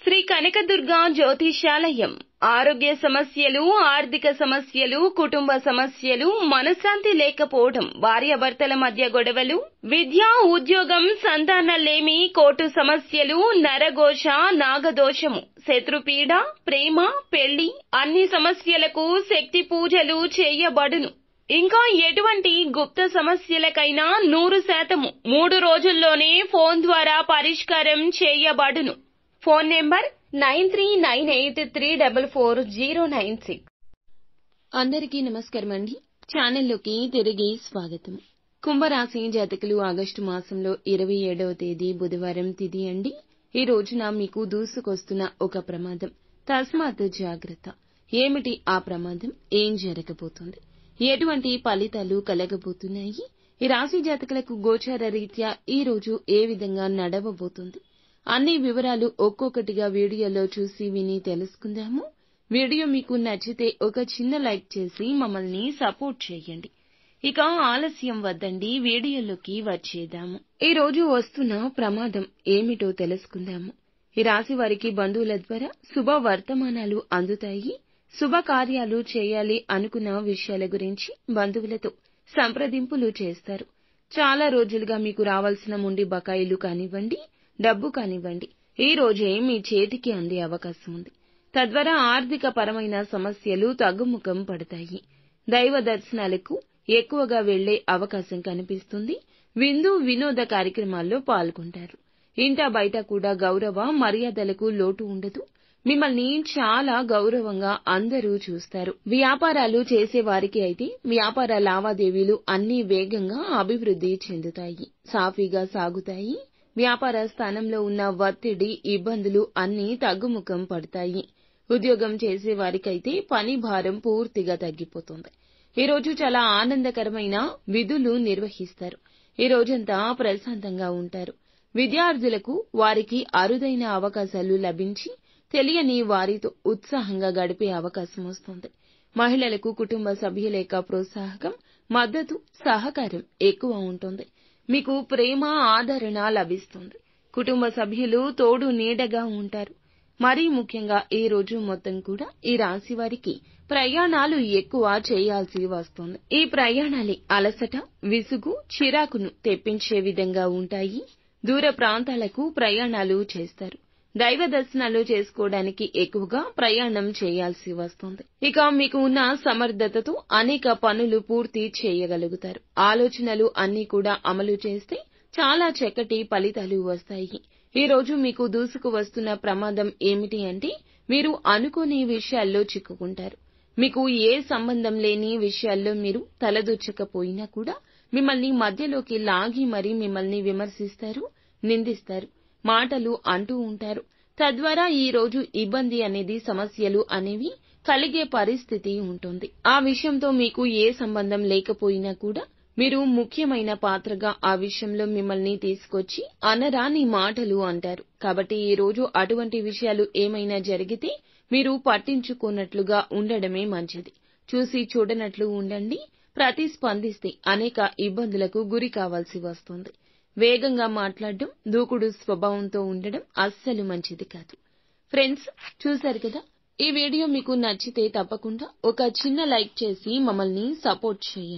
శ్రీ కనకదుర్గ జ్యోతిషాలయం ఆరోగ్య సమస్యలు, ఆర్థిక సమస్యలు, కుటుంబ సమస్యలు, మనశ్శాంతి లేకపోవడం, భార్యాభర్తల మధ్య గొడవలు, విద్య, ఉద్యోగం, సంతానలేమి, కోర్టు సమస్యలు, నరఘోష, నాగదోషము, శత్రుపీడ, ప్రేమ, పెళ్లి అన్ని సమస్యలకు శక్తి పూజలు చేయబడును. ఇంకా ఎటువంటి గుప్త సమస్యలకైనా 100% 3 రోజుల్లోనే ఫోన్ ద్వారా పరిష్కారం చేయబడును. Phone number 9398344096. అందరికీ నమస్కారం అండి. ఛానల్లోకి తిరిగి స్వాగతం. కుంభరాశి జాతకులు ఆగస్టు మాసంలో 27వ తేదీ బుధవారం తిథి అండి. ఈ రోజున మీకు దూసుకొస్తున్న ఒక ప్రమాదం, తస్మాత్ జాగ్రత్త. ఏమిటి ఆ ప్రమాదం? ఏం జరగబోతుంది? ఎటువంటి ఫలితాలు కలగబోతున్నాయి? ఈ రాశి జాతకులకు గోచార రీత్యా ఈ రోజు ఏ విధంగా నడవబోతుంది? అన్ని వివరాలు ఒక్కొక్కటిగా వీడియోలో చూసి విని తెలుసుకుందాము. వీడియో మీకు నచ్చితే ఒక చిన్న లైక్ చేసి మమ్మల్ని సపోర్ట్ చేయండి. ఇక ఆలస్యం వద్దండి, వీడియోలోకి వచ్చేద్దాము. ఈ రోజు వస్తున్న ప్రమాదం ఏమిటో తెలుసుకుందాము. ఈ రాశి వారికి బంధువుల ద్వారా శుభ వర్తమానాలు అందుతాయి. శుభకార్యాలు చేయాలి అనుకున్న విషయాల గురించి బంధువులతో సంప్రదింపులు చేస్తారు. చాలా రోజులుగా మీకు రావాల్సిన మొండి బకాయిలు కానివ్వండి, డబ్బు కానివ్వండి, ఈ రోజే మీ చేతికి అందే అవకాశం ఉంది. తద్వారా ఆర్థిక పరమైన సమస్యలు తగ్గుముఖం పడతాయి. దైవ దర్శనాలకు ఎక్కువగా వెళ్లే అవకాశం కనిపిస్తుంది. విందు వినోద కార్యక్రమాల్లో పాల్గొంటారు. ఇంటా బయట కూడా గౌరవ మర్యాదలకు లోటు ఉండదు. మిమ్మల్ని చాలా గౌరవంగా అందరూ చూస్తారు. వ్యాపారాలు చేసే వారికి అయితే వ్యాపార లావాదేవీలు అన్నీ వేగంగా అభివృద్ధి చెందుతాయి, సాఫీగా సాగుతాయి. వ్యాపార స్థానంలో ఉన్న ఒత్తిడి, ఇబ్బందులు అన్నీ తగ్గుముఖం పడతాయి. ఉద్యోగం చేసే వారికైతే పని భారం పూర్తిగా తగ్గిపోతుంది. ఈ రోజు చాలా ఆనందకరమైన విధులు నిర్వహిస్తారు. ఈ రోజంతా ప్రశాంతంగా ఉంటారు. విద్యార్థులకు వారికి అరుదైన అవకాశాలు లభించి తెలియని వారితో ఉత్సాహంగా గడిపే అవకాశం వస్తుంది. మహిళలకు కుటుంబ సభ్యుల యొక్క ప్రోత్సాహకం, మద్దతు, సహకారం ఎక్కువ ఉంటుంది. మీకు ప్రేమ, ఆదరణ లభిస్తుంది. కుటుంబ సభ్యులు తోడు నీడగా ఉంటారు. మరీ ముఖ్యంగా ఈ రోజు మొత్తం కూడా ఈ రాశి వారికి ప్రయాణాలు ఎక్కువ చేయాల్సి వస్తుంది. ఈ ప్రయాణాలే అలసట, విసుగు, చిరాకును తెప్పించే విధంగా ఉంటాయి. దూర ప్రాంతాలకు ప్రయాణాలు చేస్తారు. దైవ దర్శనాలు చేసుకోవడానికి ఎక్కువగా ప్రయాణం చేయాల్సి వస్తుంది. ఇక మీకు ఉన్న సమర్థతతో అనేక పనులు పూర్తి చేయగలుగుతారు. ఆలోచనలు అన్నీ కూడా అమలు చేస్తే చాలా చక్కటి ఫలితాలు వస్తాయి. ఈ రోజు మీకు దూసుకు వస్తున్న ప్రమాదం ఏమిటి అంటే, మీరు అనుకోని విషయాల్లో చిక్కుకుంటారు. మీకు ఏ సంబంధం లేని విషయాల్లో మీరు తలదూర్చకపోయినా కూడా మిమ్మల్ని మధ్యలోకి లాగి మరీ మిమ్మల్ని విమర్శిస్తారు, నిందిస్తారు, మాటలు అంటూ ఉంటారు. తద్వారా ఈ రోజు ఇబ్బంది అనేది, సమస్యలు అనేవి కలిగే పరిస్థితి ఉంటుంది. ఆ విషయంతో మీకు ఏ సంబంధం లేకపోయినా కూడా మీరు ముఖ్యమైన పాత్రగా ఆ విషయంలో మిమ్మల్ని తీసుకొచ్చి అనరాని మాటలు అంటారు. కాబట్టి ఈ రోజు అటువంటి విషయాలు ఏమైనా జరిగితే మీరు పట్టించుకోనట్లుగా ఉండడమే మంచిది. చూసి చూడనట్లు ఉండండి. ప్రతిస్పందిస్తే అనేక ఇబ్బందులకు గురి కావాల్సి వస్తుంది. వేగంగా మాట్లాడడం, దూకుడు స్వభావంతో ఉండడం అస్సలు మంచిది కాదు. ఫ్రెండ్స్, చూశారు కదా, ఈ వీడియో మీకు నచ్చితే తప్పకుండా ఒక చిన్న లైక్ చేసి మమ్మల్ని సపోర్ట్ చేయండి.